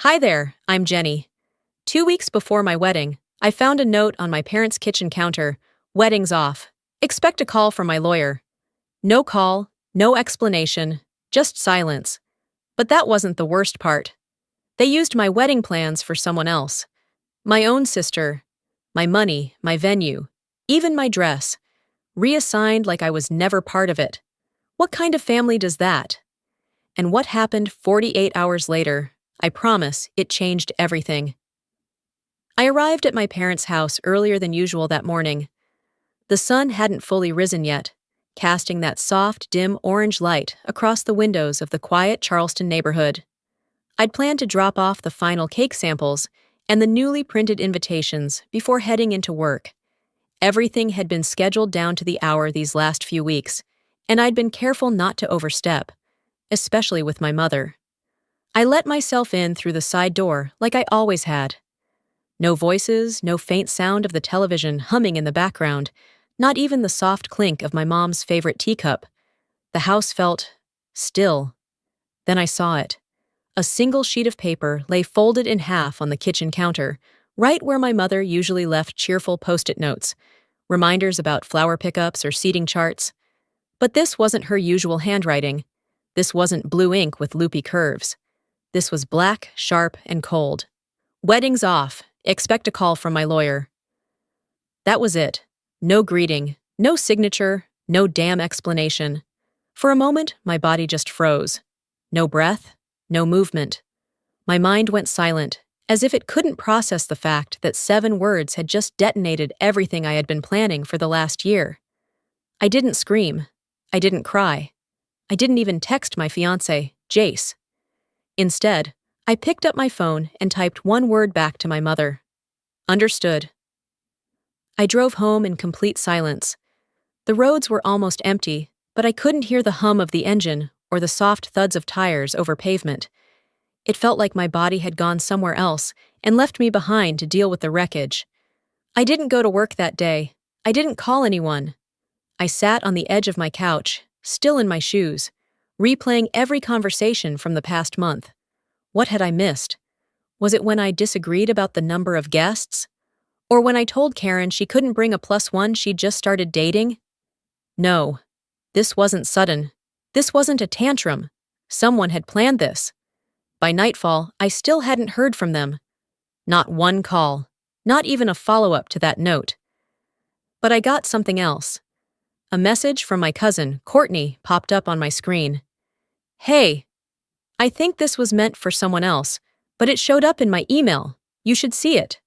Hi there, I'm Jenny. 2 weeks before my wedding, I found a note on my parents' kitchen counter: "Wedding's off. Expect a call from my lawyer." No call, no explanation, just silence. But that wasn't the worst part. They used my wedding plans for someone else. My own sister. My money, my venue, even my dress. Reassigned like I was never part of it. What kind of family does that? And what happened 48 hours later? I promise it changed everything. I arrived at my parents' house earlier than usual that morning. The sun hadn't fully risen yet, casting that soft, dim orange light across the windows of the quiet Charleston neighborhood. I'd planned to drop off the final cake samples and the newly printed invitations before heading into work. Everything had been scheduled down to the hour these last few weeks, and I'd been careful not to overstep, especially with my mother. I let myself in through the side door like I always had. No voices, no faint sound of the television humming in the background, not even the soft clink of my mom's favorite teacup. The house felt still. Then I saw it. A single sheet of paper lay folded in half on the kitchen counter, right where my mother usually left cheerful post-it notes, reminders about flower pickups or seating charts. But this wasn't her usual handwriting. This wasn't blue ink with loopy curves. This was black, sharp, and cold. "Wedding's off. Expect a call from my lawyer." That was it. No greeting, no signature, no damn explanation. For a moment, my body just froze. No breath, no movement. My mind went silent, as if it couldn't process the fact that 7 words had just detonated everything I had been planning for the last year. I didn't scream. I didn't cry. I didn't even text my fiancé, Jace. Instead, I picked up my phone and typed one word back to my mother. Understood. I drove home in complete silence. The roads were almost empty, but I couldn't hear the hum of the engine or the soft thuds of tires over pavement. It felt like my body had gone somewhere else and left me behind to deal with the wreckage. I didn't go to work that day. I didn't call anyone. I sat on the edge of my couch, still in my shoes, replaying every conversation from the past month. What had I missed? Was it when I disagreed about the number of guests? Or when I told Karen she couldn't bring a +1 she'd just started dating? No. This wasn't sudden. This wasn't a tantrum. Someone had planned this. By nightfall, I still hadn't heard from them. Not one call. Not even a follow-up to that note. But I got something else. A message from my cousin, Courtney, popped up on my screen. "Hey, I think this was meant for someone else, but it showed up in my email. You should see it."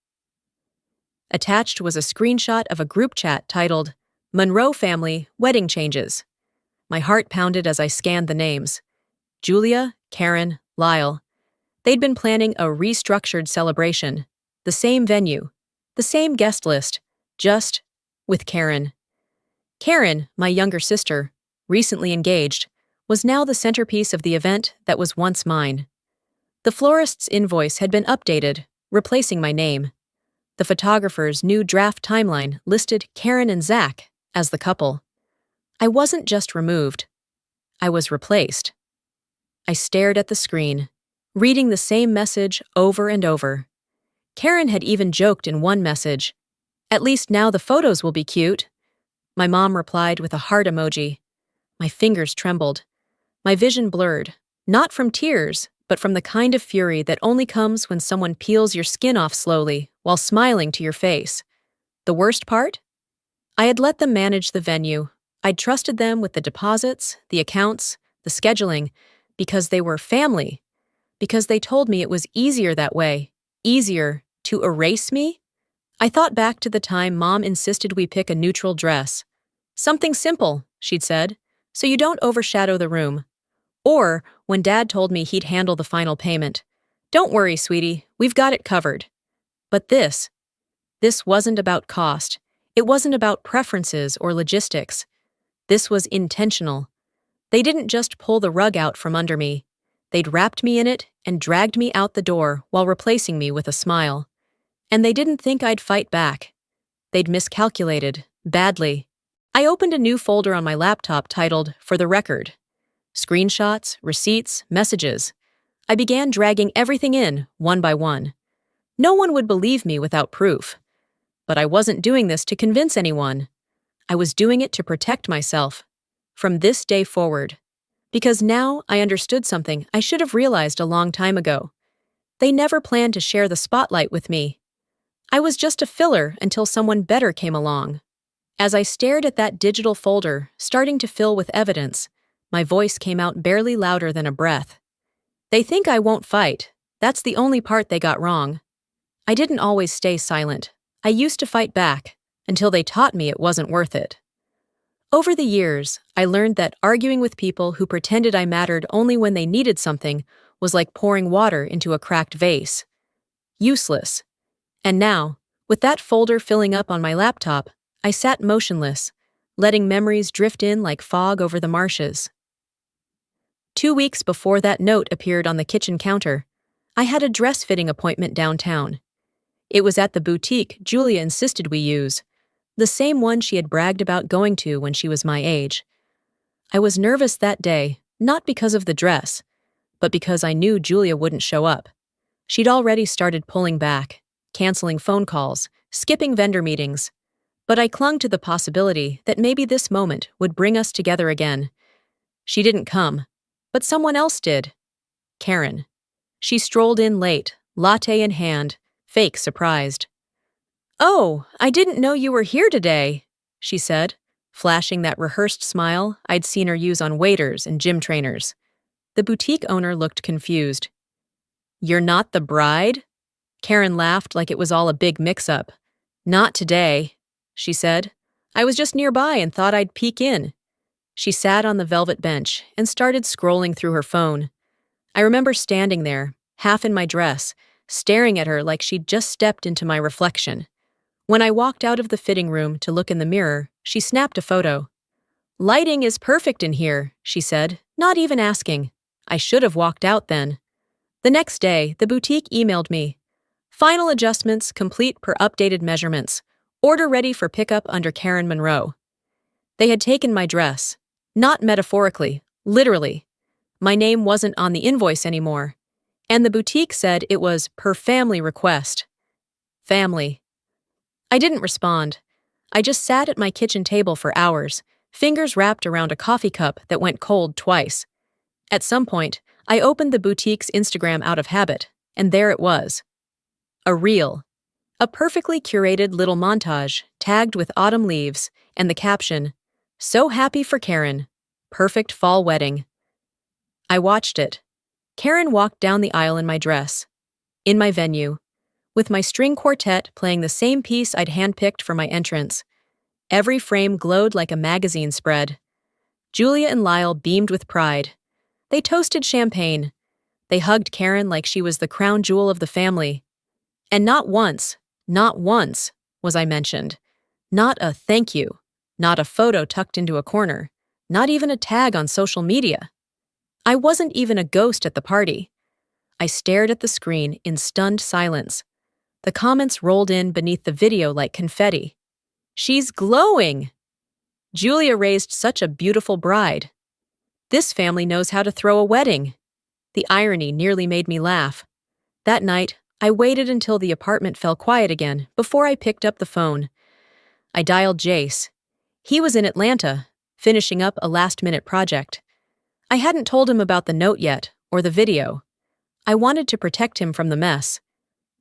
Attached was a screenshot of a group chat titled, "Monroe Family Wedding Changes." My heart pounded as I scanned the names. Julia, Karen, Lyle. They'd been planning a restructured celebration. The same venue. The same guest list. Just with Karen. Karen, my younger sister, recently engaged, was now the centerpiece of the event that was once mine. The florist's invoice had been updated, replacing my name. The photographer's new draft timeline listed Karen and Zach as the couple. I wasn't just removed. I was replaced. I stared at the screen, reading the same message over and over. Karen had even joked in one message, "At least now the photos will be cute." My mom replied with a heart emoji. My fingers trembled. My vision blurred, not from tears, but from the kind of fury that only comes when someone peels your skin off slowly while smiling to your face. The worst part? I had let them manage the venue. I'd trusted them with the deposits, the accounts, the scheduling, because they were family. Because they told me it was easier that way. Easier to erase me? I thought back to the time Mom insisted we pick a neutral dress. "Something simple," she'd said, "so you don't overshadow the room." Or when Dad told me he'd handle the final payment. "Don't worry, sweetie, we've got it covered." But this wasn't about cost. It wasn't about preferences or logistics. This was intentional. They didn't just pull the rug out from under me. They'd wrapped me in it and dragged me out the door while replacing me with a smile. And they didn't think I'd fight back. They'd miscalculated, badly. I opened a new folder on my laptop titled, "For the Record." Screenshots, receipts, messages. I began dragging everything in, one by one. No one would believe me without proof. But I wasn't doing this to convince anyone. I was doing it to protect myself. From this day forward. Because now I understood something I should have realized a long time ago. They never planned to share the spotlight with me. I was just a filler until someone better came along. As I stared at that digital folder, starting to fill with evidence, my voice came out barely louder than a breath. They think I won't fight. That's the only part they got wrong. I didn't always stay silent. I used to fight back, until they taught me it wasn't worth it. Over the years, I learned that arguing with people who pretended I mattered only when they needed something was like pouring water into a cracked vase. Useless. And now, with that folder filling up on my laptop, I sat motionless, letting memories drift in like fog over the marshes. 2 weeks before that note appeared on the kitchen counter, I had a dress-fitting appointment downtown. It was at the boutique Julia insisted we use, the same one she had bragged about going to when she was my age. I was nervous that day, not because of the dress, but because I knew Julia wouldn't show up. She'd already started pulling back, canceling phone calls, skipping vendor meetings. But I clung to the possibility that maybe this moment would bring us together again. She didn't come, but someone else did. Karen. She strolled in late, latte in hand, fake surprised. "Oh, I didn't know you were here today," she said, flashing that rehearsed smile I'd seen her use on waiters and gym trainers. The boutique owner looked confused. "You're not the bride?" Karen laughed like it was all a big mix-up. "Not today," she said. "I was just nearby and thought I'd peek in." She sat on the velvet bench and started scrolling through her phone. I remember standing there, half in my dress, staring at her like she'd just stepped into my reflection. When I walked out of the fitting room to look in the mirror, she snapped a photo. "Lighting is perfect in here," she said, not even asking. I should have walked out then. The next day, the boutique emailed me. "Final adjustments complete per updated measurements. Order ready for pickup under Karen Monroe." They had taken my dress. Not metaphorically, literally. My name wasn't on the invoice anymore. And the boutique said it was per family request. Family. I didn't respond. I just sat at my kitchen table for hours, fingers wrapped around a coffee cup that went cold twice. At some point, I opened the boutique's Instagram out of habit, and there it was. A reel. A perfectly curated little montage, tagged with autumn leaves, and the caption, "So happy for Karen. Perfect fall wedding." I watched it. Karen walked down the aisle in my dress. In my venue. With my string quartet playing the same piece I'd handpicked for my entrance. Every frame glowed like a magazine spread. Julia and Lyle beamed with pride. They toasted champagne. They hugged Karen like she was the crown jewel of the family. And not once was I mentioned. Not a thank you. Not a photo tucked into a corner. Not even a tag on social media. I wasn't even a ghost at the party. I stared at the screen in stunned silence. The comments rolled in beneath the video like confetti. "She's glowing!" "Julia raised such a beautiful bride." "This family knows how to throw a wedding." The irony nearly made me laugh. That night, I waited until the apartment fell quiet again before I picked up the phone. I dialed Jace. He was in Atlanta, finishing up a last-minute project. I hadn't told him about the note yet, or the video. I wanted to protect him from the mess.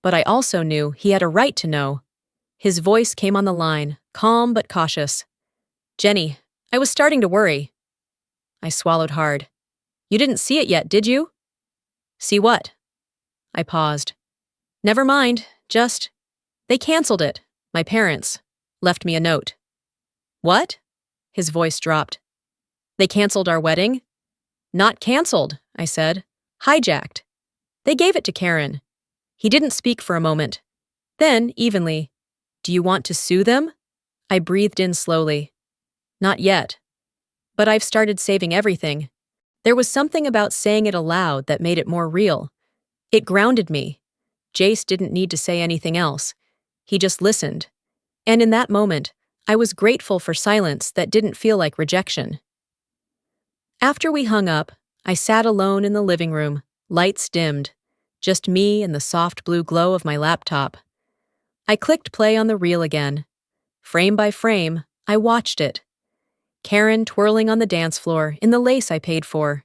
But I also knew he had a right to know. His voice came on the line, calm but cautious. "Jenny, I was starting to worry." I swallowed hard. "You didn't see it yet, did you?" "See what?" I paused. "Never mind, just... They canceled it, my parents. Left me a note." "What?" His voice dropped. "They canceled our wedding?" "Not canceled," I said. "Hijacked. They gave it to Karen." He didn't speak for a moment. Then, evenly, "Do you want to sue them?" I breathed in slowly. "Not yet. But I've started saving everything." There was something about saying it aloud that made it more real. It grounded me. Jace didn't need to say anything else. He just listened. And in that moment, I was grateful for silence that didn't feel like rejection. After we hung up, I sat alone in the living room, Lights dimmed. Just me and the soft blue glow of my laptop. I clicked play on the reel again. Frame by frame, I watched it. Karen twirling on the dance floor in the lace I paid for.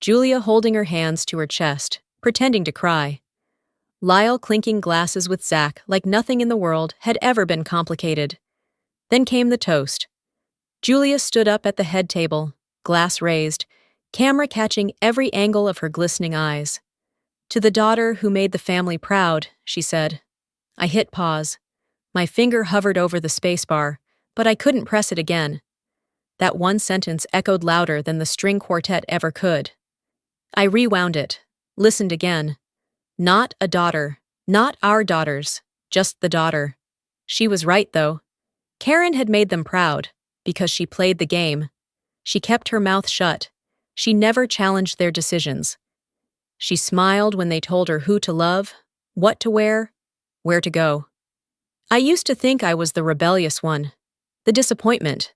Julia holding her hands to her chest, pretending to cry. Lyle clinking glasses with Zach like nothing in the world had ever been complicated. Then came the toast. Julia stood up at the head table, glass raised, camera catching every angle of her glistening eyes. "To the daughter who made the family proud," she said. I hit pause. My finger hovered over the spacebar, but I couldn't press it again. That one sentence echoed louder than the string quartet ever could. I rewound it, listened again. Not a daughter, not our daughters, just the daughter. She was right, though. Karen had made them proud, because she played the game. She kept her mouth shut. She never challenged their decisions. She smiled when they told her who to love, what to wear, where to go. I used to think I was the rebellious one, the disappointment,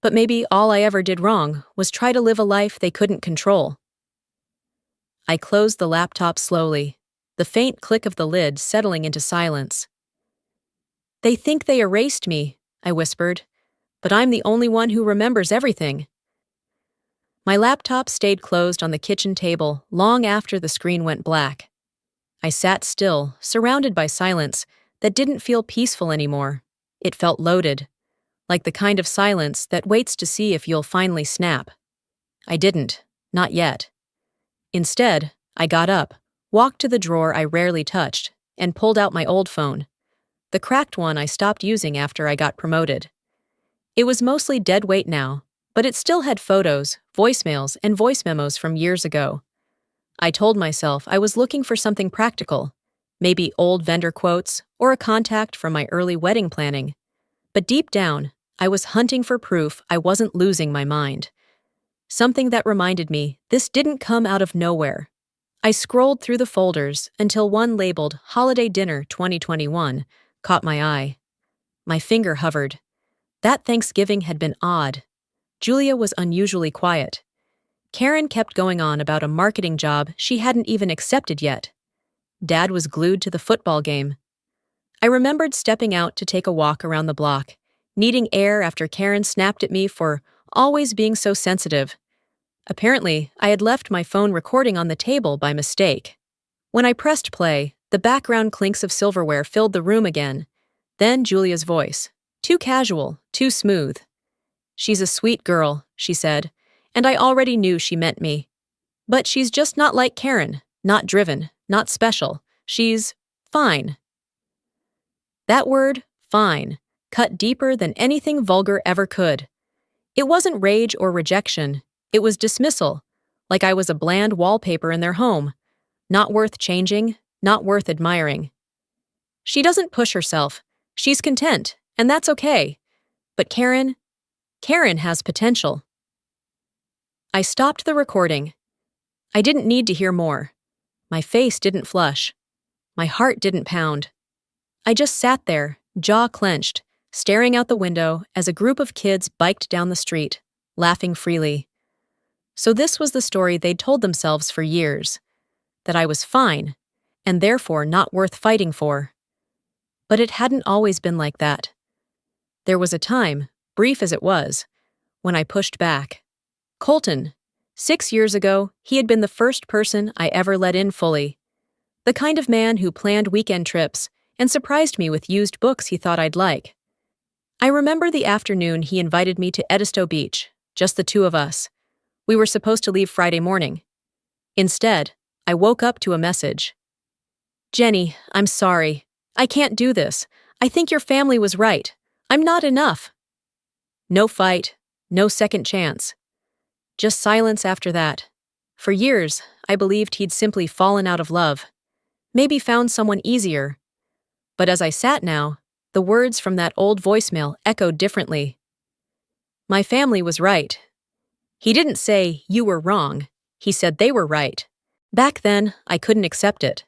but maybe all I ever did wrong was try to live a life they couldn't control. I closed the laptop slowly, the faint click of the lid settling into silence. "They think they erased me," I whispered, "but I'm the only one who remembers everything." My laptop stayed closed on the kitchen table long after the screen went black. I sat still, surrounded by silence that didn't feel peaceful anymore. It felt loaded, like the kind of silence that waits to see if you'll finally snap. I didn't, not yet. Instead, I got up, walked to the drawer I rarely touched, and pulled out my old phone, the cracked one I stopped using after I got promoted. It was mostly dead weight now, but it still had photos, voicemails, and voice memos from years ago. I told myself I was looking for something practical, maybe old vendor quotes or a contact from my early wedding planning. But deep down, I was hunting for proof I wasn't losing my mind. Something that reminded me this didn't come out of nowhere. I scrolled through the folders until one labeled Holiday Dinner 2021 caught my eye. My finger hovered. That Thanksgiving had been odd. Julia was unusually quiet. Karen kept going on about a marketing job she hadn't even accepted yet. Dad was glued to the football game. I remembered stepping out to take a walk around the block, needing air after Karen snapped at me for always being so sensitive. Apparently, I had left my phone recording on the table by mistake. When I pressed play, the background clinks of silverware filled the room again. Then Julia's voice. Too casual, too smooth. "She's a sweet girl," she said, and I already knew she meant me. "But she's just not like Karen, not driven, not special. She's fine." That word, fine, cut deeper than anything vulgar ever could. It wasn't rage or rejection. It was dismissal, like I was a bland wallpaper in their home. Not worth changing, not worth admiring. "She doesn't push herself. She's content, and that's okay. But Karen has potential." I stopped the recording. I didn't need to hear more. My face didn't flush. My heart didn't pound. I just sat there, jaw clenched, staring out the window as a group of kids biked down the street, laughing freely. So this was the story they'd told themselves for years, that I was fine, and therefore not worth fighting for. But it hadn't always been like that. There was a time, brief as it was, when I pushed back. Colton. 6 years ago, he had been the first person I ever let in fully. The kind of man who planned weekend trips and surprised me with used books he thought I'd like. I remember the afternoon he invited me to Edisto Beach, just the two of us. We were supposed to leave Friday morning. Instead, I woke up to a message. "Jenny, I'm sorry. I can't do this. I think your family was right. I'm not enough." No fight, no second chance. Just silence after that. For years, I believed he'd simply fallen out of love. Maybe found someone easier. But as I sat now, the words from that old voicemail echoed differently. My family was right. He didn't say, "You were wrong." He said they were right. Back then, I couldn't accept it.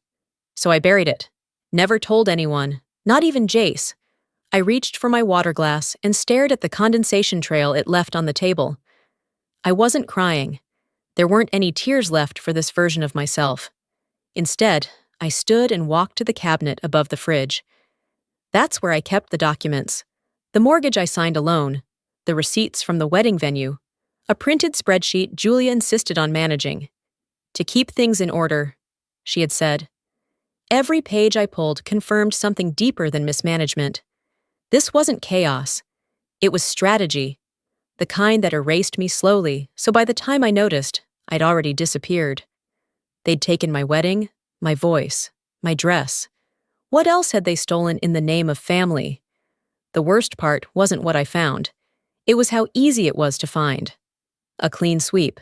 So I buried it. Never told anyone, not even Jace. I reached for my water glass and stared at the condensation trail it left on the table. I wasn't crying. There weren't any tears left for this version of myself. Instead, I stood and walked to the cabinet above the fridge. That's where I kept the documents. The mortgage I signed alone, the receipts from the wedding venue, a printed spreadsheet Julia insisted on managing. To keep things in order, she had said. Every page I pulled confirmed something deeper than mismanagement. This wasn't chaos. It was strategy, the kind that erased me slowly, so by the time I noticed, I'd already disappeared. They'd taken my wedding, my voice, my dress. What else had they stolen in the name of family? The worst part wasn't what I found. It was how easy it was to find. A clean sweep.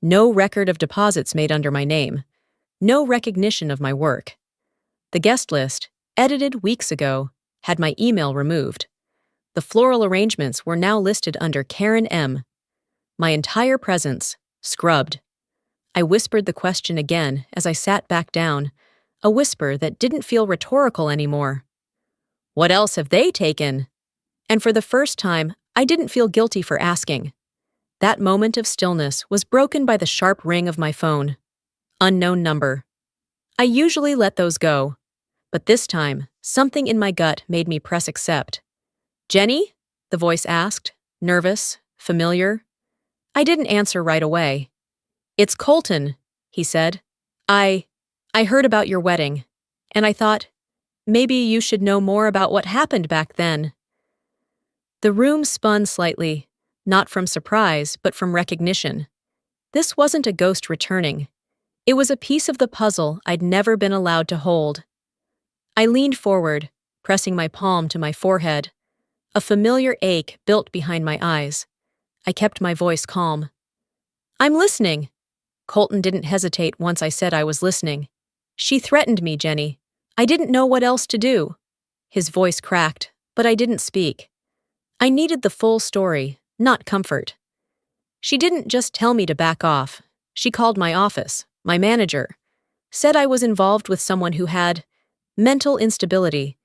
No record of deposits made under my name. No recognition of my work. The guest list, edited weeks ago, had my email removed. The floral arrangements were now listed under Karen M. My entire presence, scrubbed. I whispered the question again as I sat back down, a whisper that didn't feel rhetorical anymore. What else have they taken? And for the first time, I didn't feel guilty for asking. That moment of stillness was broken by the sharp ring of my phone. Unknown number. I usually let those go, but this time, something in my gut made me press accept. Jenny? The voice asked, nervous, familiar. I didn't answer right away. It's Colton, he said. I heard about your wedding, and I thought, maybe you should know more about what happened back then. The room spun slightly, not from surprise, but from recognition. This wasn't a ghost returning. It was a piece of the puzzle I'd never been allowed to hold. I leaned forward, pressing my palm to my forehead. A familiar ache built behind my eyes. I kept my voice calm. I'm listening. Colton didn't hesitate once I said I was listening. She threatened me, Jenny. I didn't know what else to do. His voice cracked, but I didn't speak. I needed the full story, not comfort. She didn't just tell me to back off. She called my office, my manager, said I was involved with someone who had mental instability,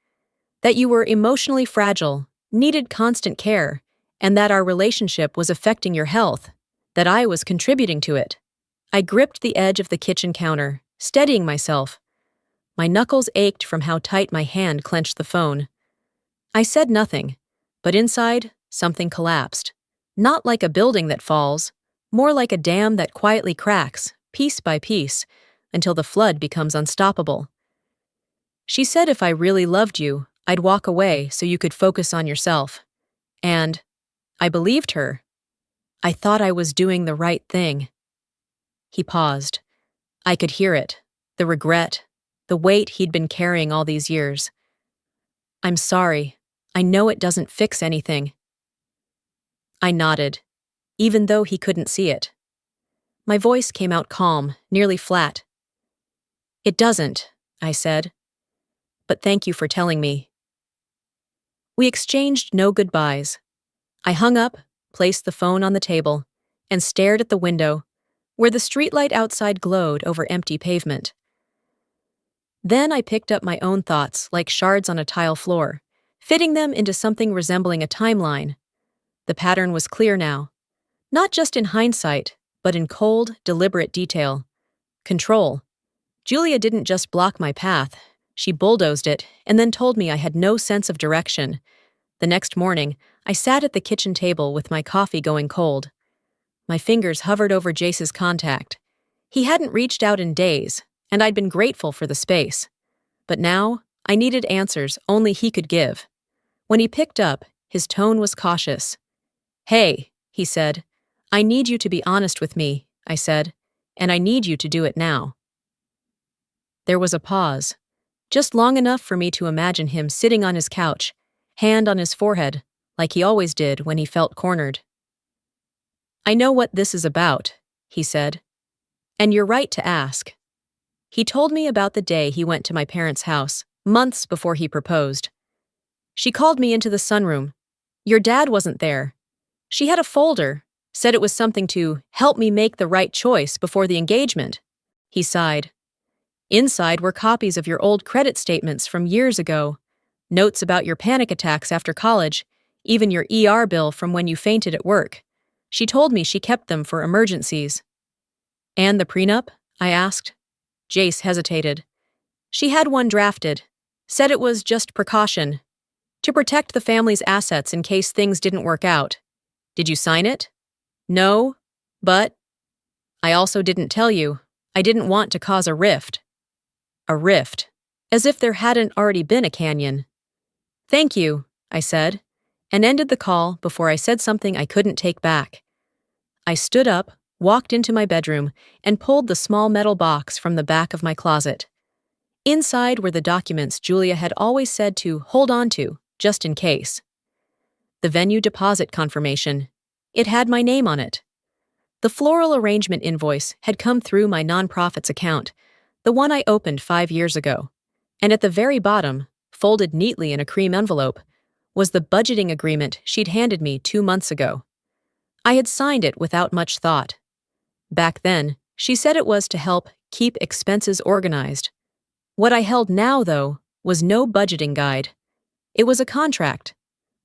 that you were emotionally fragile, needed constant care, and that our relationship was affecting your health, that I was contributing to it. I gripped the edge of the kitchen counter, steadying myself. My knuckles ached from how tight my hand clenched the phone. I said nothing, but inside, something collapsed. Not like a building that falls, more like a dam that quietly cracks, piece by piece, until the flood becomes unstoppable. She said if I really loved you, I'd walk away so you could focus on yourself. And I believed her. I thought I was doing the right thing. He paused. I could hear it, the regret, the weight he'd been carrying all these years. I'm sorry. I know it doesn't fix anything. I nodded, even though he couldn't see it. My voice came out calm, nearly flat. It doesn't, I said. But thank you for telling me. We exchanged no goodbyes. I hung up, placed the phone on the table, and stared at the window, where the streetlight outside glowed over empty pavement. Then I picked up my own thoughts like shards on a tile floor, fitting them into something resembling a timeline. The pattern was clear now, not just in hindsight, but in cold, deliberate detail. Control. Julia didn't just block my path, she bulldozed it and then told me I had no sense of direction. The next morning, I sat at the kitchen table with my coffee going cold. My fingers hovered over Jace's contact. He hadn't reached out in days, and I'd been grateful for the space. But now, I needed answers only he could give. When he picked up, his tone was cautious. Hey, he said. I need you to be honest with me, I said, and I need you to do it now. There was a pause, just long enough for me to imagine him sitting on his couch, hand on his forehead, like he always did when he felt cornered. I know what this is about, he said, and you're right to ask. He told me about the day he went to my parents' house, months before he proposed. She called me into the sunroom. Your dad wasn't there. She had a folder, said it was something to help me make the right choice before the engagement. He sighed. Inside were copies of your old credit statements from years ago, notes about your panic attacks after college, even your ER bill from when you fainted at work. She told me she kept them for emergencies. And the prenup? I asked. Jace hesitated. She had one drafted. Said it was just precaution. To protect the family's assets in case things didn't work out. Did you sign it? No, but I also didn't tell you. I didn't want to cause a rift. A rift. As if there hadn't already been a canyon. Thank you, I said, and ended the call before I said something I couldn't take back. I stood up, walked into my bedroom, and pulled the small metal box from the back of my closet. Inside were the documents Julia had always said to hold on to, just in case. The venue deposit confirmation. It had my name on it. The floral arrangement invoice had come through my nonprofit's account, the one I opened 5 years ago. And at the very bottom, folded neatly in a cream envelope, was the budgeting agreement she'd handed me 2 months ago. I had signed it without much thought. Back then, she said it was to help keep expenses organized. What I held now, though, was no budgeting guide. It was a contract,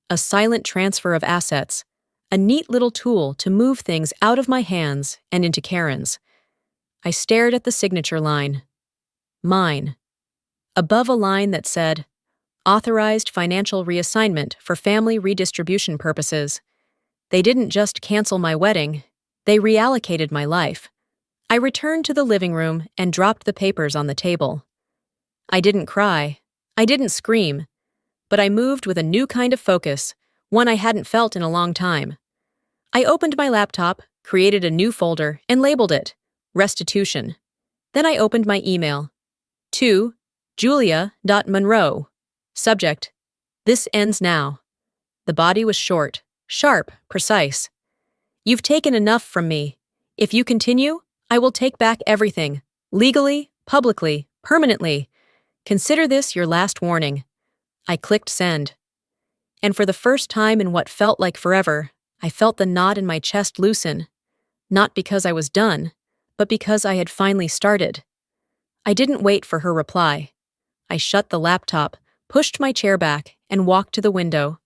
a silent transfer of assets, a neat little tool to move things out of my hands and into Karen's. I stared at the signature line. Mine. Above a line that said, Authorized financial reassignment for family redistribution purposes. They didn't just cancel my wedding, they reallocated my life. I returned to the living room and dropped the papers on the table. I didn't cry. I didn't scream. But I moved with a new kind of focus, one I hadn't felt in a long time. I opened my laptop, created a new folder, and labeled it Restitution. Then I opened my email. To Julia.Monroe. Subject: This ends now. The body was short, sharp, precise. You've taken enough from me. If you continue, I will take back everything, legally, publicly, permanently. Consider this your last warning. I clicked send. And for the first time in what felt like forever, I felt the knot in my chest loosen. Not because I was done, but because I had finally started. I didn't wait for her reply. I shut the laptop, pushed my chair back, and walked to the window.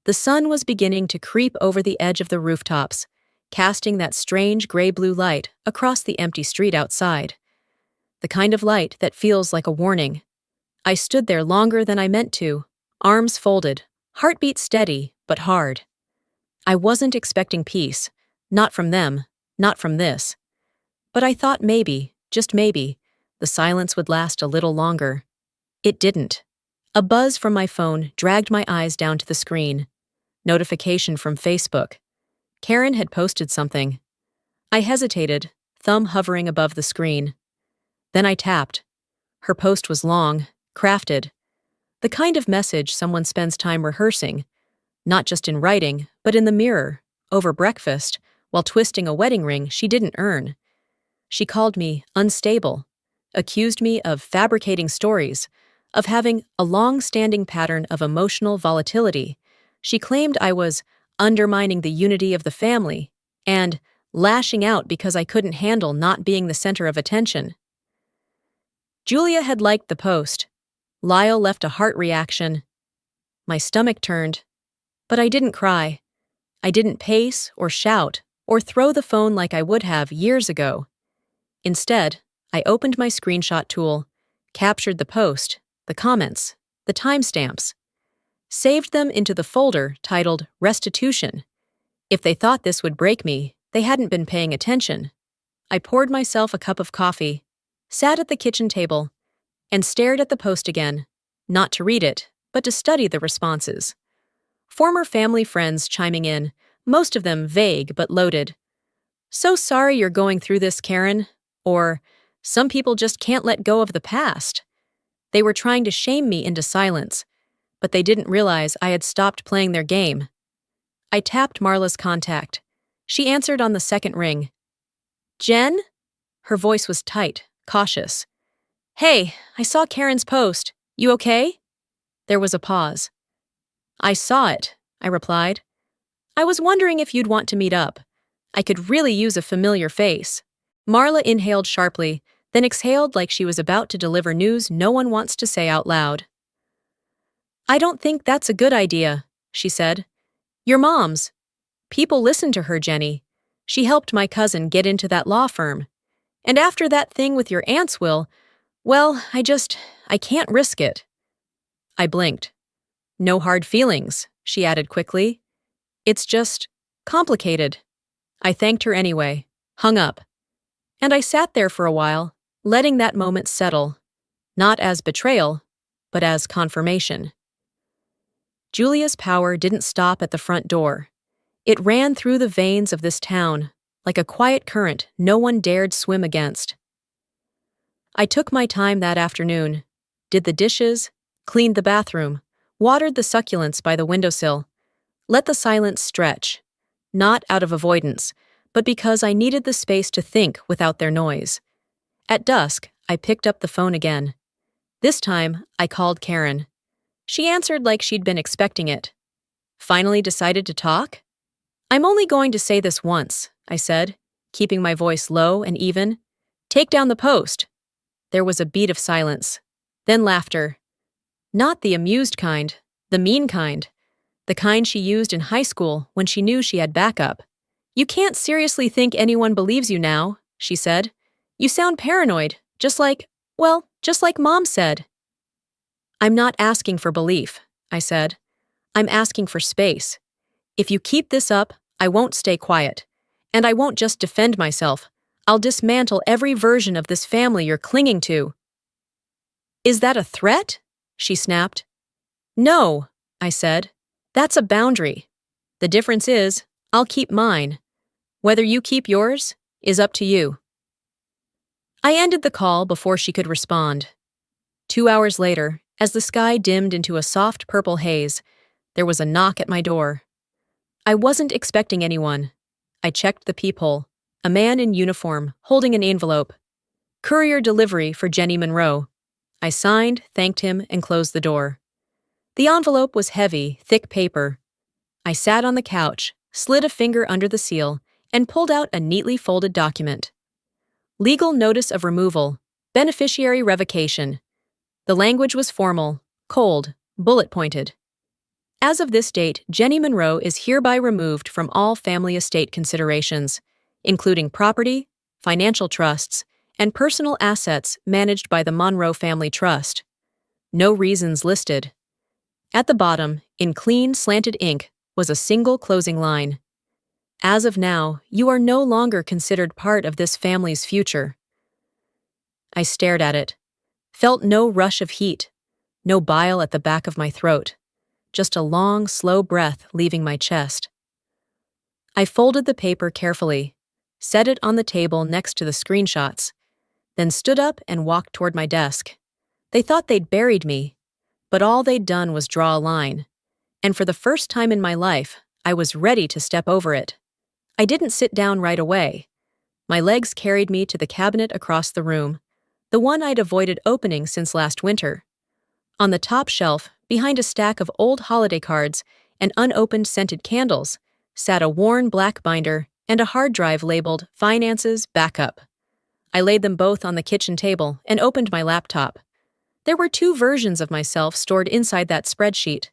The sun was beginning to creep over the edge of the rooftops, casting that strange gray-blue light across the empty street outside. The kind of light that feels like a warning. I stood there longer than I meant to, arms folded, heartbeat steady, but hard. I wasn't expecting peace, not from them, not from this. But I thought maybe, just maybe, the silence would last a little longer. It didn't. A buzz from my phone dragged my eyes down to the screen. Notification from Facebook. Karen had posted something. I hesitated, thumb hovering above the screen. Then I tapped. Her post was long, crafted. The kind of message someone spends time rehearsing, not just in writing, but in the mirror, over breakfast, while twisting a wedding ring she didn't earn. She called me unstable, accused me of fabricating stories, of having a long-standing pattern of emotional volatility. She claimed I was undermining the unity of the family and lashing out because I couldn't handle not being the center of attention. Julia had liked the post. Lyle left a heart reaction. My stomach turned, but I didn't cry. I didn't pace or shout or throw the phone like I would have years ago. Instead, I opened my screenshot tool, captured the post, the comments, the timestamps, saved them into the folder titled Restitution. If they thought this would break me, they hadn't been paying attention. I poured myself a cup of coffee, sat at the kitchen table, and stared at the post again, not to read it, but to study the responses. Former family friends chiming in, most of them vague but loaded. So sorry you're going through this, Karen. Or, some people just can't let go of the past. They were trying to shame me into silence, but they didn't realize I had stopped playing their game. I tapped Marla's contact. She answered on the second ring. Jen? Her voice was tight, cautious. Hey, I saw Karen's post. You okay? There was a pause. I saw it, I replied. I was wondering if you'd want to meet up. I could really use a familiar face. Marla inhaled sharply, then exhaled like she was about to deliver news no one wants to say out loud. I don't think that's a good idea, she said. Your mom's. People listen to her, Jenny. She helped my cousin get into that law firm. And after that thing with your aunts, well, I can't risk it. I blinked. No hard feelings, she added quickly. It's just complicated. I thanked her anyway, hung up. And I sat there for a while, letting that moment settle, not as betrayal, but as confirmation. Julia's power didn't stop at the front door. It ran through the veins of this town, like a quiet current no one dared swim against. I took my time that afternoon, did the dishes, cleaned the bathroom, watered the succulents by the windowsill, let the silence stretch, not out of avoidance, but because I needed the space to think without their noise. At dusk, I picked up the phone again. This time, I called Karen. She answered like she'd been expecting it. Finally decided to talk? I'm only going to say this once, I said, keeping my voice low and even. Take down the post. There was a beat of silence, then laughter. Not the amused kind, the mean kind. The kind she used in high school when she knew she had backup. You can't seriously think anyone believes you now, she said. You sound paranoid, just like Mom said. I'm not asking for belief, I said. I'm asking for space. If you keep this up, I won't stay quiet. And I won't just defend myself. I'll dismantle every version of this family you're clinging to. Is that a threat? She snapped. No, I said. That's a boundary. The difference is, I'll keep mine. Whether you keep yours is up to you. I ended the call before she could respond. 2 hours later, as the sky dimmed into a soft purple haze, there was a knock at my door. I wasn't expecting anyone. I checked the peephole. A man in uniform, holding an envelope. Courier delivery for Jenny Monroe. I signed, thanked him, and closed the door. The envelope was heavy, thick paper. I sat on the couch, slid a finger under the seal, and pulled out a neatly folded document. Legal notice of removal. Beneficiary revocation. The language was formal, cold, bullet-pointed. As of this date, Jenny Monroe is hereby removed from all family estate considerations, including property, financial trusts, and personal assets managed by the Monroe Family Trust. No reasons listed. At the bottom, in clean, slanted ink, was a single closing line. As of now, you are no longer considered part of this family's future. I stared at it, felt no rush of heat, no bile at the back of my throat, just a long, slow breath leaving my chest. I folded the paper carefully, set it on the table next to the screenshots, then stood up and walked toward my desk. They thought they'd buried me, but all they'd done was draw a line, and for the first time in my life, I was ready to step over it. I didn't sit down right away. My legs carried me to the cabinet across the room, the one I'd avoided opening since last winter. On the top shelf, behind a stack of old holiday cards and unopened scented candles, sat a worn black binder and a hard drive labeled Finances Backup. I laid them both on the kitchen table and opened my laptop. There were 2 versions of myself stored inside that spreadsheet.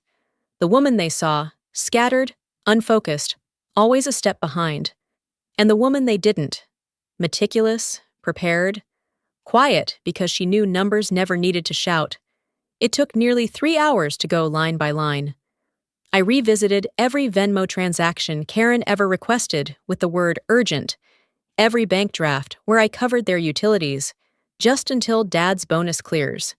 The woman they saw, scattered, unfocused, always a step behind. And the woman they didn't, meticulous, prepared, quiet because she knew numbers never needed to shout. It took nearly 3 hours to go line by line. I revisited every Venmo transaction Karen ever requested with the word urgent, every bank draft where I covered their utilities, just until Dad's bonus clears,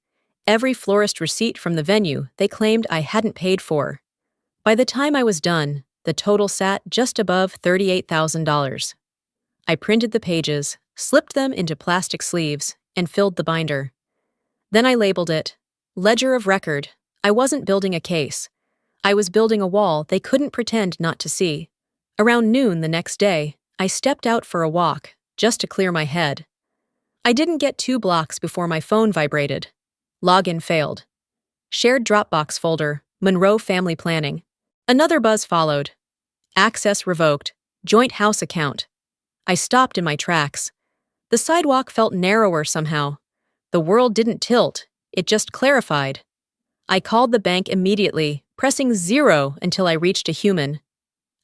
every florist receipt from the venue they claimed I hadn't paid for. By the time I was done, the total sat just above $38,000. I printed the pages, slipped them into plastic sleeves, and filled the binder. Then I labeled it Ledger of Record. I wasn't building a case. I was building a wall they couldn't pretend not to see. Around noon the next day, I stepped out for a walk, just to clear my head. I didn't get 2 blocks before my phone vibrated. Login failed. Shared Dropbox folder, Monroe Family Planning. Another buzz followed. Access revoked. Joint house account. I stopped in my tracks. The sidewalk felt narrower somehow. The world didn't tilt, it just clarified. I called the bank immediately, pressing 0 until I reached a human.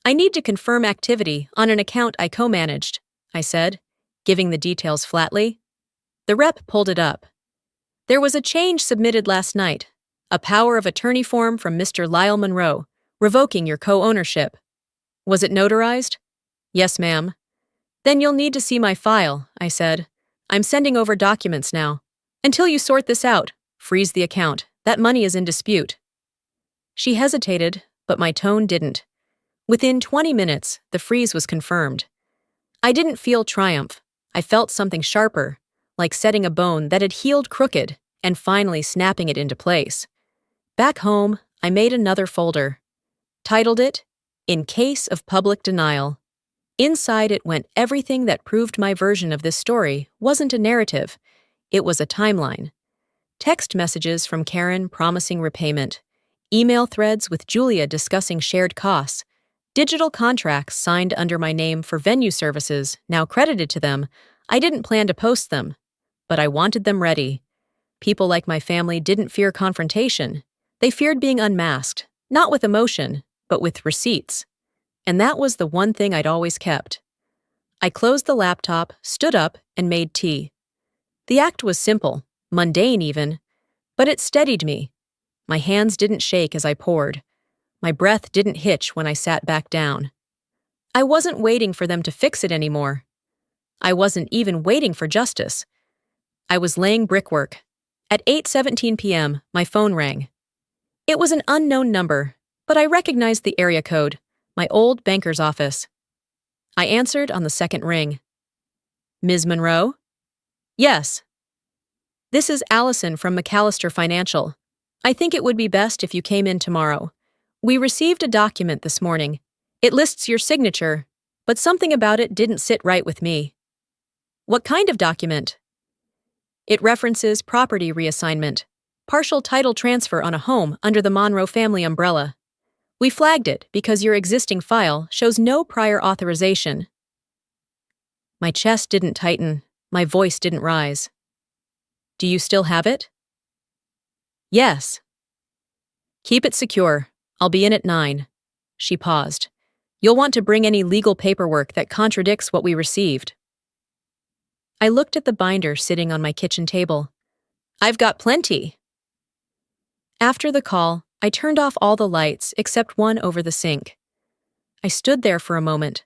I need to confirm activity on an account I co-managed, I said. giving the details flatly. The rep pulled it up. There was a change submitted last night. A power of attorney form from Mr. Lyle Monroe, revoking your co-ownership. Was it notarized? Yes, ma'am. Then you'll need to see my file, I said. I'm sending over documents now. Until you sort this out, freeze the account. That money is in dispute. She hesitated, but my tone didn't. Within 20 minutes, the freeze was confirmed. I didn't feel triumph. I felt something sharper, like setting a bone that had healed crooked and finally snapping it into place. Back home, I made another folder. Titled it, In Case of Public Denial. Inside it went everything that proved my version of this story wasn't a narrative. It was a timeline. Text messages from Karen promising repayment. Email threads with Julia discussing shared costs. Digital contracts signed under my name for venue services, now credited to them. I didn't plan to post them, but I wanted them ready. People like my family didn't fear confrontation. They feared being unmasked, not with emotion, but with receipts. And that was the one thing I'd always kept. I closed the laptop, stood up, and made tea. The act was simple, mundane even, but it steadied me. My hands didn't shake as I poured. My breath didn't hitch when I sat back down. I wasn't waiting for them to fix it anymore. I wasn't even waiting for justice. I was laying brickwork. At 8:17 p.m., my phone rang. It was an unknown number, but I recognized the area code, my old banker's office. I answered on the second ring. Ms. Monroe? Yes. This is Allison from McAllister Financial. I think it would be best if you came in tomorrow. We received a document this morning. It lists your signature, but something about it didn't sit right with me. What kind of document? It references property reassignment, partial title transfer on a home under the Monroe family umbrella. We flagged it because your existing file shows no prior authorization. My chest didn't tighten, my voice didn't rise. Do you still have it? Yes. Keep it secure. I'll be in at 9. She paused. You'll want to bring any legal paperwork that contradicts what we received. I looked at the binder sitting on my kitchen table. I've got plenty. After the call, I turned off all the lights except one over the sink. I stood there for a moment,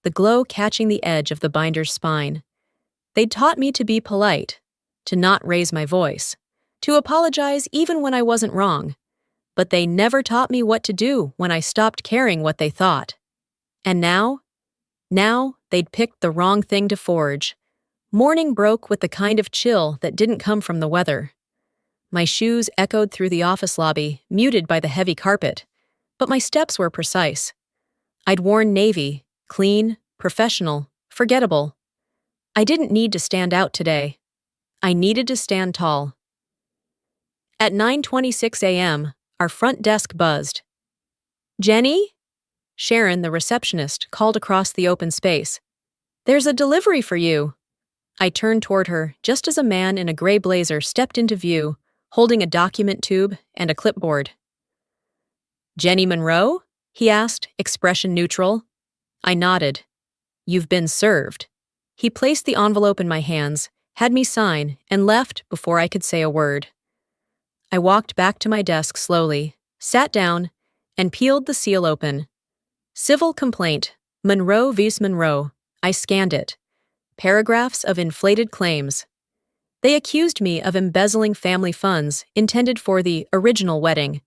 the glow catching the edge of the binder's spine. They'd taught me to be polite, to not raise my voice, to apologize even when I wasn't wrong. But they never taught me what to do when I stopped caring what they thought. And now they'd picked the wrong thing to forge. Morning broke with the kind of chill that didn't come from the weather. My shoes echoed through the office lobby, muted by the heavy carpet, but my steps were precise. I'd worn navy, clean, professional, forgettable. I didn't need to stand out today. I needed to stand tall. At 9:26 a.m., our front desk buzzed. Jenny? Sharon, the receptionist, called across the open space. There's a delivery for you. I turned toward her just as a man in a gray blazer stepped into view, holding a document tube and a clipboard. Jenny Monroe? He asked, expression neutral. I nodded. You've been served. He placed the envelope in my hands, had me sign, and left before I could say a word. I walked back to my desk slowly, sat down, and peeled the seal open. Civil complaint, Monroe vs. Monroe. I scanned it. Paragraphs of inflated claims. They accused me of embezzling family funds intended for the original wedding.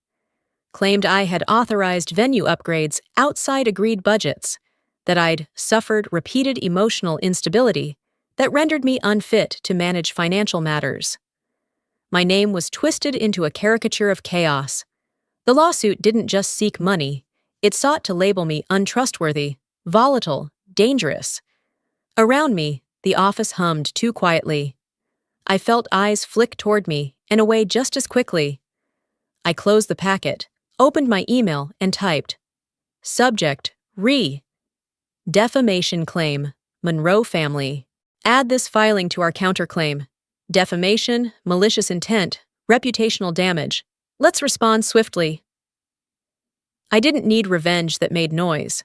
Claimed I had authorized venue upgrades outside agreed budgets, that I'd suffered repeated emotional instability that rendered me unfit to manage financial matters. My name was twisted into a caricature of chaos. The lawsuit didn't just seek money, it sought to label me untrustworthy, volatile, dangerous. Around me, the office hummed too quietly. I felt eyes flick toward me and away just as quickly. I closed the packet, opened my email, and typed, Subject, Defamation claim, Monroe family. Add this filing to our counterclaim. Defamation, malicious intent, reputational damage. Let's respond swiftly. I didn't need revenge that made noise.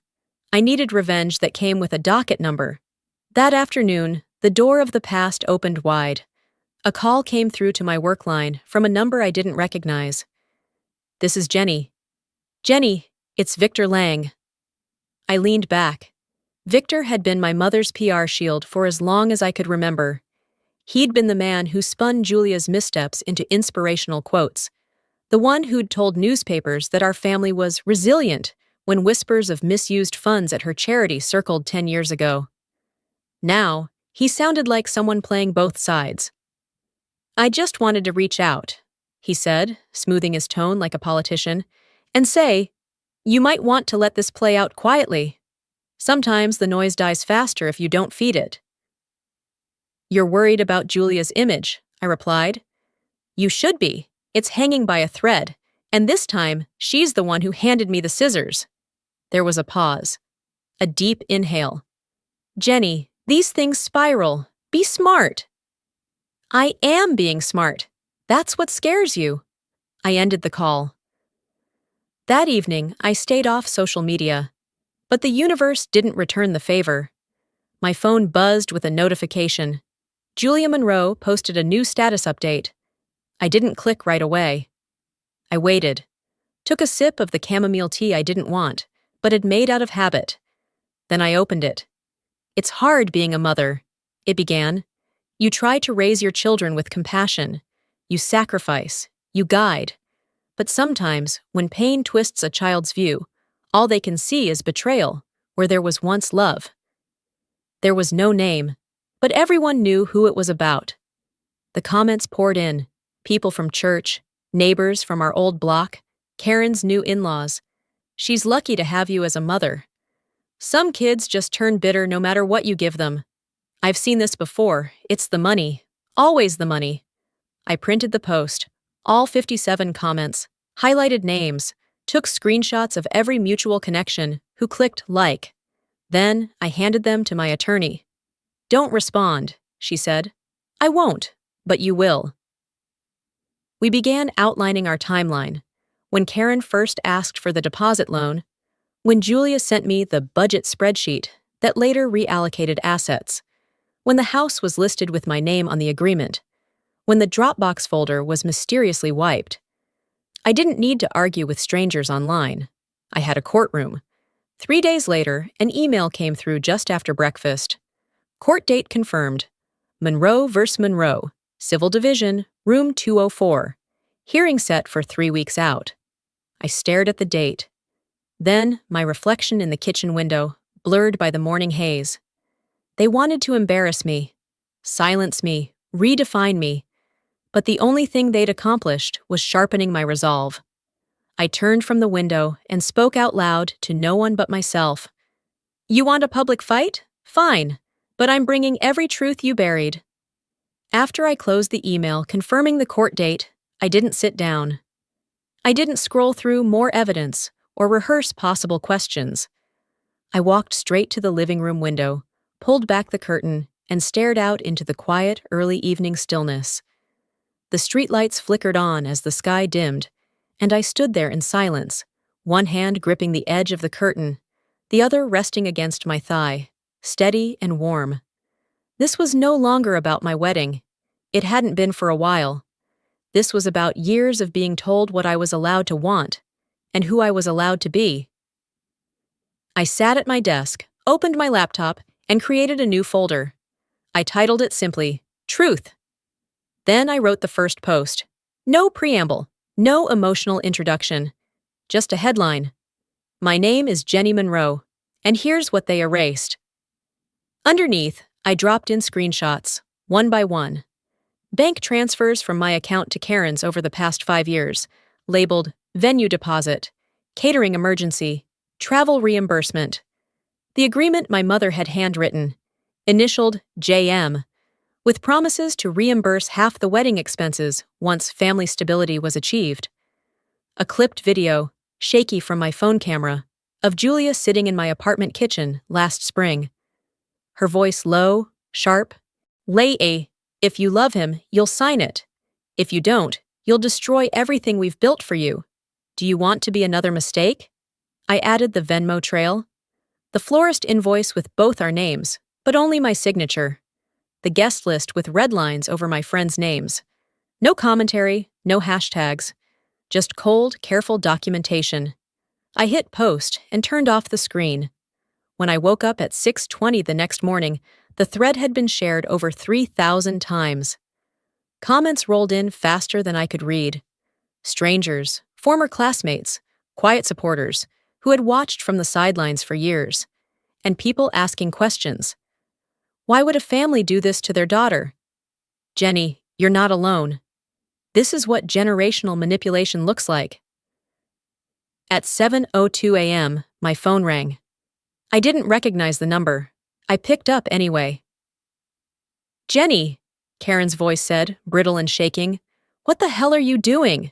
I needed revenge that came with a docket number. That afternoon, The door of the past opened wide. A call came through to my work line from a number I didn't recognize. "This is Jenny." "Jenny, it's Victor Lang." I leaned back. Victor had been my mother's PR shield for as long as I could remember. He'd been the man who spun Julia's missteps into inspirational quotes, the one who'd told newspapers that our family was resilient when whispers of misused funds at her charity circled 10 years ago. Now, he sounded like someone playing both sides. "I just wanted to reach out," he said, smoothing his tone like a politician, "and say, you might want to let this play out quietly. Sometimes the noise dies faster if you don't feed it." "You're worried about Julia's image," I replied. "You should be. It's hanging by a thread, and this time, she's the one who handed me the scissors." There was a pause. A deep inhale. "Jenny, these things spiral. Be smart." "I am being smart. That's what scares you." I ended the call. That evening, I stayed off social media. But the universe didn't return the favor. My phone buzzed with a notification. Julia Monroe posted a new status update. I didn't click right away. I waited. Took a sip of the chamomile tea I didn't want, but had made out of habit. Then I opened it. "It's hard being a mother," it began. "You try to raise your children with compassion. You sacrifice. You guide. But sometimes, when pain twists a child's view, all they can see is betrayal, where there was once love." There was no name, but everyone knew who it was about. The comments poured in. People from church, neighbors from our old block, Karen's new in-laws. "She's lucky to have you as a mother." "Some kids just turn bitter no matter what you give them." "I've seen this before. It's the money. Always the money." I printed the post, all 57 comments, highlighted names, took screenshots of every mutual connection who clicked like. Then I handed them to my attorney. "Don't respond," she said. "I won't, but you will." We began outlining our timeline. When Karen first asked for the deposit loan, when Julia sent me the budget spreadsheet that later reallocated assets, when the house was listed with my name on the agreement, when the Dropbox folder was mysteriously wiped. I didn't need to argue with strangers online. I had a courtroom. 3 days later, an email came through just after breakfast. "Court date confirmed. Monroe vs. Monroe, Civil Division, Room 204. Hearing set for 3 weeks out." I stared at the date. Then, my reflection in the kitchen window, blurred by the morning haze. They wanted to embarrass me, silence me, redefine me. But the only thing they'd accomplished was sharpening my resolve. I turned from the window and spoke out loud to no one but myself. "You want a public fight? Fine, but I'm bringing every truth you buried." After I closed the email confirming the court date, I didn't sit down. I didn't scroll through more evidence or rehearse possible questions. I walked straight to the living room window, pulled back the curtain, and stared out into the quiet, early evening stillness. The streetlights flickered on as the sky dimmed, and I stood there in silence, one hand gripping the edge of the curtain, the other resting against my thigh, steady and warm. This was no longer about my wedding. It hadn't been for a while. This was about years of being told what I was allowed to want, and who I was allowed to be. I sat at my desk, opened my laptop, and created a new folder. I titled it simply, "Truth." Then I wrote the first post. No preamble, no emotional introduction, just a headline. "My name is Jenny Monroe, and here's what they erased." Underneath, I dropped in screenshots, one by one. Bank transfers from my account to Karen's over the past 5 years, labeled venue deposit, catering emergency, travel reimbursement. The agreement my mother had handwritten, initialed JM, with promises to reimburse half the wedding expenses once family stability was achieved. A clipped video, shaky from my phone camera, of Julia sitting in my apartment kitchen last spring. Her voice low, sharp. If you love him, you'll sign it. If you don't, you'll destroy everything we've built for you. Do you want to be another mistake?" I added the Venmo trail. The florist invoice with both our names, but only my signature. the guest list with red lines over my friends' names. No commentary, no hashtags, just cold, careful documentation. I hit post and turned off the screen. When I woke up at 6:20 the next morning, the thread had been shared over 3,000 times. Comments rolled in faster than I could read. Strangers, former classmates, quiet supporters, who had watched from the sidelines for years, and people asking questions. Why would a family do this to their daughter? Jenny, you're not alone. This is what generational manipulation looks like. At 7:02 a.m., my phone rang. I didn't recognize the number. I picked up anyway. Jenny, Karen's voice said, brittle and shaking. What the hell are you doing?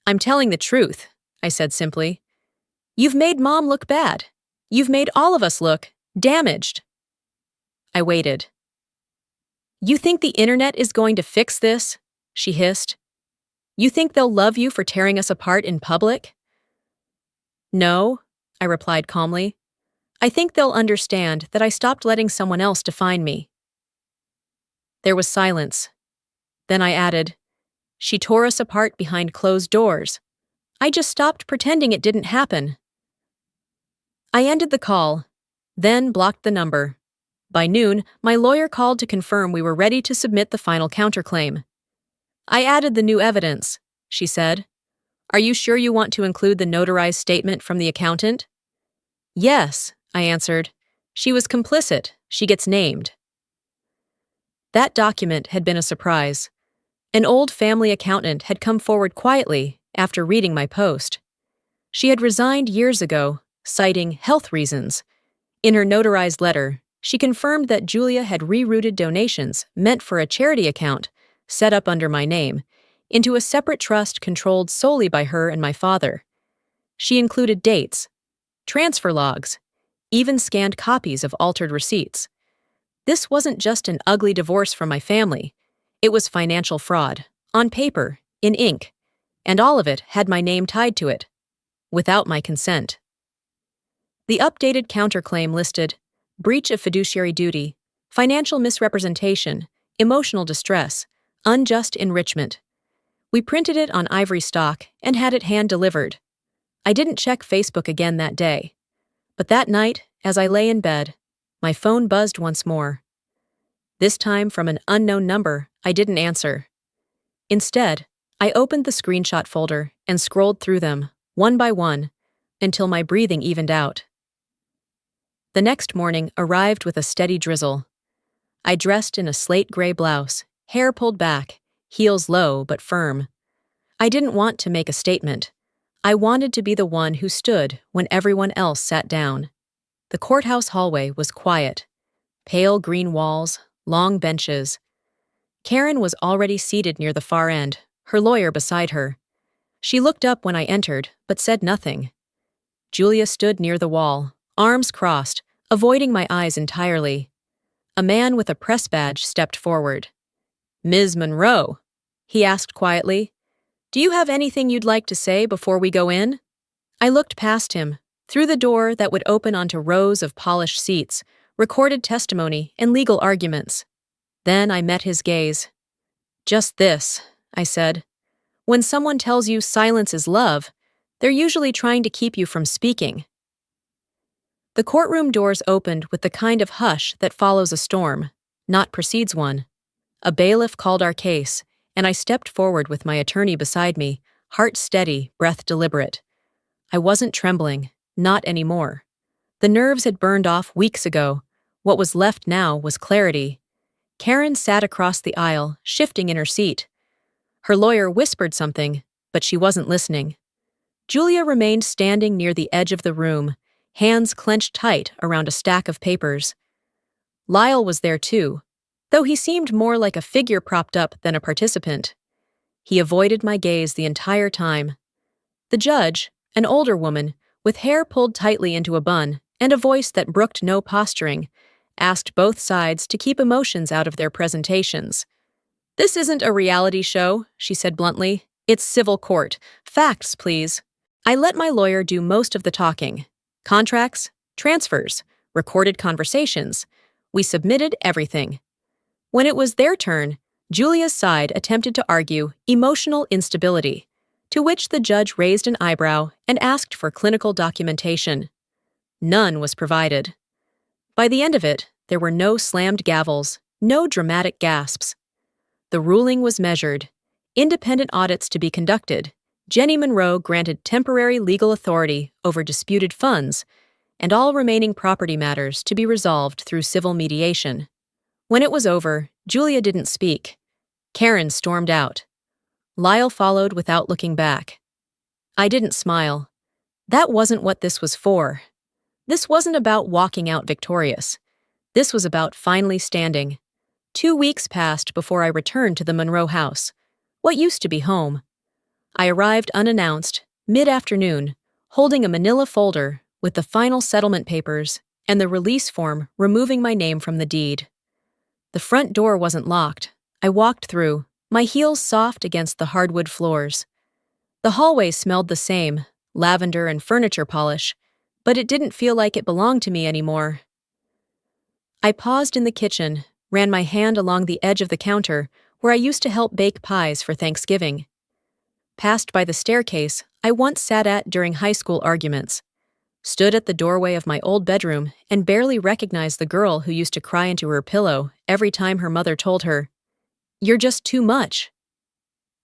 I'm telling the truth, I said simply. You've made Mom look bad. You've made all of us look damaged. I waited. You think the internet is going to fix this? She hissed. You think they'll love you for tearing us apart in public? No, I replied calmly. I think they'll understand that I stopped letting someone else define me. There was silence. Then I added, she tore us apart behind closed doors. I just stopped pretending it didn't happen. I ended the call, then blocked the number. By noon, my lawyer called to confirm we were ready to submit the final counterclaim. I added the new evidence, she said. Are you sure you want to include the notarized statement from the accountant? Yes, I answered. She was complicit. She gets named. That document had been a surprise. An old family accountant had come forward quietly after reading my post. She had resigned years ago, citing health reasons. In her notarized letter, she confirmed that Julia had rerouted donations meant for a charity account, set up under my name, into a separate trust controlled solely by her and my father. She included dates, transfer logs, even scanned copies of altered receipts. This wasn't just an ugly divorce from my family. It was financial fraud, on paper, in ink, and all of it had my name tied to it, without my consent. The updated counterclaim listed breach of fiduciary duty, financial misrepresentation, emotional distress, unjust enrichment. We printed it on ivory stock and had it hand-delivered. I didn't check Facebook again that day. But that night, as I lay in bed, my phone buzzed once more. This time from an unknown number I didn't answer. Instead, I opened the screenshot folder and scrolled through them, one by one, until my breathing evened out. The next morning arrived with a steady drizzle. I dressed in a slate gray blouse, hair pulled back, heels low but firm. I didn't want to make a statement. I wanted to be the one who stood when everyone else sat down. The courthouse hallway was quiet. Pale green walls, long benches. Karen was already seated near the far end, her lawyer beside her. She looked up when I entered, but said nothing. Julia stood near the wall, arms crossed, avoiding my eyes entirely. A man with a press badge stepped forward. Ms. Monroe, he asked quietly, do you have anything you'd like to say before we go in? I looked past him, through the door that would open onto rows of polished seats, recorded testimony, and legal arguments. Then I met his gaze. Just this, I said. When someone tells you silence is love, they're usually trying to keep you from speaking. The courtroom doors opened with the kind of hush that follows a storm, not precedes one. A bailiff called our case, and I stepped forward with my attorney beside me, heart steady, breath deliberate. I wasn't trembling, not anymore. The nerves had burned off weeks ago. What was left now was clarity. Karen sat across the aisle, shifting in her seat. Her lawyer whispered something, but she wasn't listening. Julia remained standing near the edge of the room, hands clenched tight around a stack of papers. Lyle was there too, though he seemed more like a figure propped up than a participant. He avoided my gaze the entire time. The judge, an older woman, with hair pulled tightly into a bun and a voice that brooked no posturing, asked both sides to keep emotions out of their presentations. This isn't a reality show, she said bluntly. It's civil court. Facts, please. I let my lawyer do most of the talking. Contracts, transfers, recorded conversations. We submitted everything. When it was their turn, Julia's side attempted to argue emotional instability, to which the judge raised an eyebrow and asked for clinical documentation. None was provided. By the end of it, there were no slammed gavels, no dramatic gasps. The ruling was measured. Independent audits to be conducted. Jenny Monroe granted temporary legal authority over disputed funds, and all remaining property matters to be resolved through civil mediation. When it was over, Julia didn't speak. Karen stormed out. Lyle followed without looking back. I didn't smile. That wasn't what this was for. This wasn't about walking out victorious. This was about finally standing. 2 weeks passed before I returned to the Monroe house, what used to be home. I arrived unannounced, mid-afternoon, holding a manila folder with the final settlement papers and the release form removing my name from the deed. The front door wasn't locked. I walked through, my heels soft against the hardwood floors. The hallway smelled the same, lavender and furniture polish, but it didn't feel like it belonged to me anymore. I paused in the kitchen, ran my hand along the edge of the counter where I used to help bake pies for Thanksgiving. Passed by the staircase I once sat at during high school arguments. Stood at the doorway of my old bedroom and barely recognized the girl who used to cry into her pillow every time her mother told her, "You're just too much."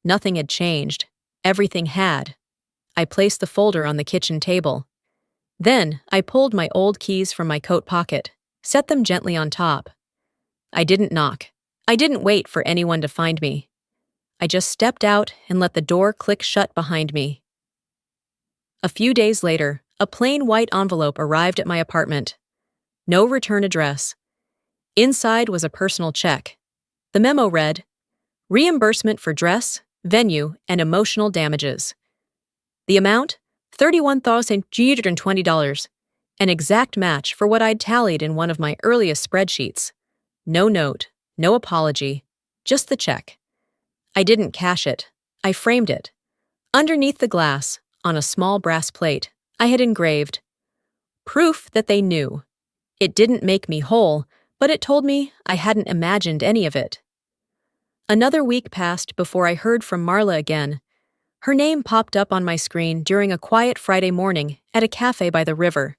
Nothing had changed. Everything had. I placed the folder on the kitchen table. Then I pulled my old keys from my coat pocket, set them gently on top. I didn't knock. I didn't wait for anyone to find me. I just stepped out and let the door click shut behind me. A few days later, a plain white envelope arrived at my apartment. No return address. Inside was a personal check. The memo read, "Reimbursement for dress, venue, and emotional damages." The amount? $31,320, an exact match for what I'd tallied in one of my earliest spreadsheets. No note, no apology, just the check. I didn't cash it. I framed it. Underneath the glass, on a small brass plate, I had engraved, "Proof that they knew." It didn't make me whole, but it told me I hadn't imagined any of it. Another week passed before I heard from Marla again. Her name popped up on my screen during a quiet Friday morning at a cafe by the river.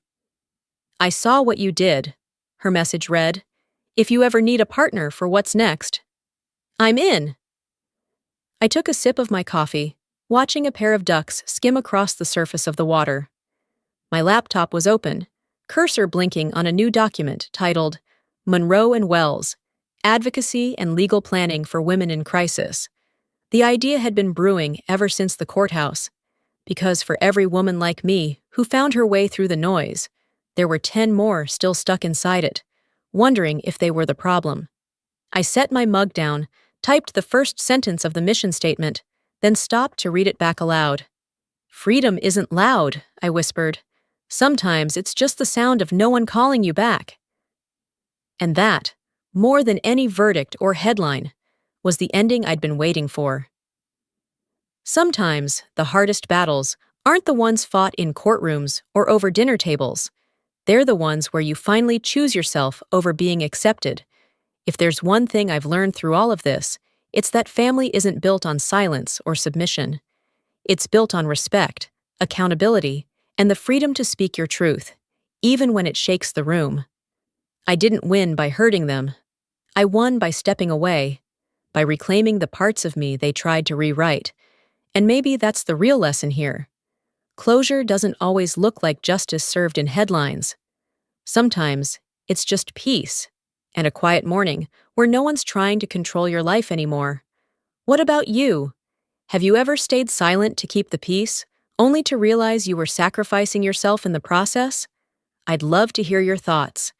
"I saw what you did," her message read. "If you ever need a partner for what's next, I'm in." I took a sip of my coffee, watching a pair of ducks skim across the surface of the water. My laptop was open, cursor blinking on a new document titled Monroe and Wells, Advocacy and Legal Planning for Women in Crisis. The idea had been brewing ever since the courthouse, because for every woman like me who found her way through the noise, there were 10 more still stuck inside it, wondering if they were the problem. I set my mug down, typed the first sentence of the mission statement, then stopped to read it back aloud. "Freedom isn't loud," I whispered. "Sometimes it's just the sound of no one calling you back." And that, more than any verdict or headline, was the ending I'd been waiting for. Sometimes the hardest battles aren't the ones fought in courtrooms or over dinner tables. They're the ones where you finally choose yourself over being accepted. If there's one thing I've learned through all of this, it's that family isn't built on silence or submission. It's built on respect, accountability, and the freedom to speak your truth, even when it shakes the room. I didn't win by hurting them. I won by stepping away, by reclaiming the parts of me they tried to rewrite. And maybe that's the real lesson here. Closure doesn't always look like justice served in headlines. Sometimes it's just peace, and a quiet morning where no one's trying to control your life anymore. What about you? Have you ever stayed silent to keep the peace, only to realize you were sacrificing yourself in the process? I'd love to hear your thoughts.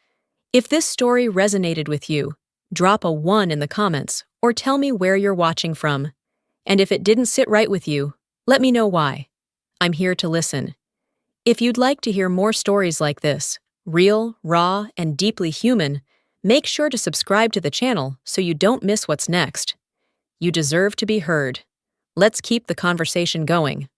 If this story resonated with you, drop a 1 in the comments or tell me where you're watching from. And if it didn't sit right with you, let me know why. I'm here to listen. If you'd like to hear more stories like this, real, raw, and deeply human, make sure to subscribe to the channel so you don't miss what's next. You deserve to be heard. Let's keep the conversation going.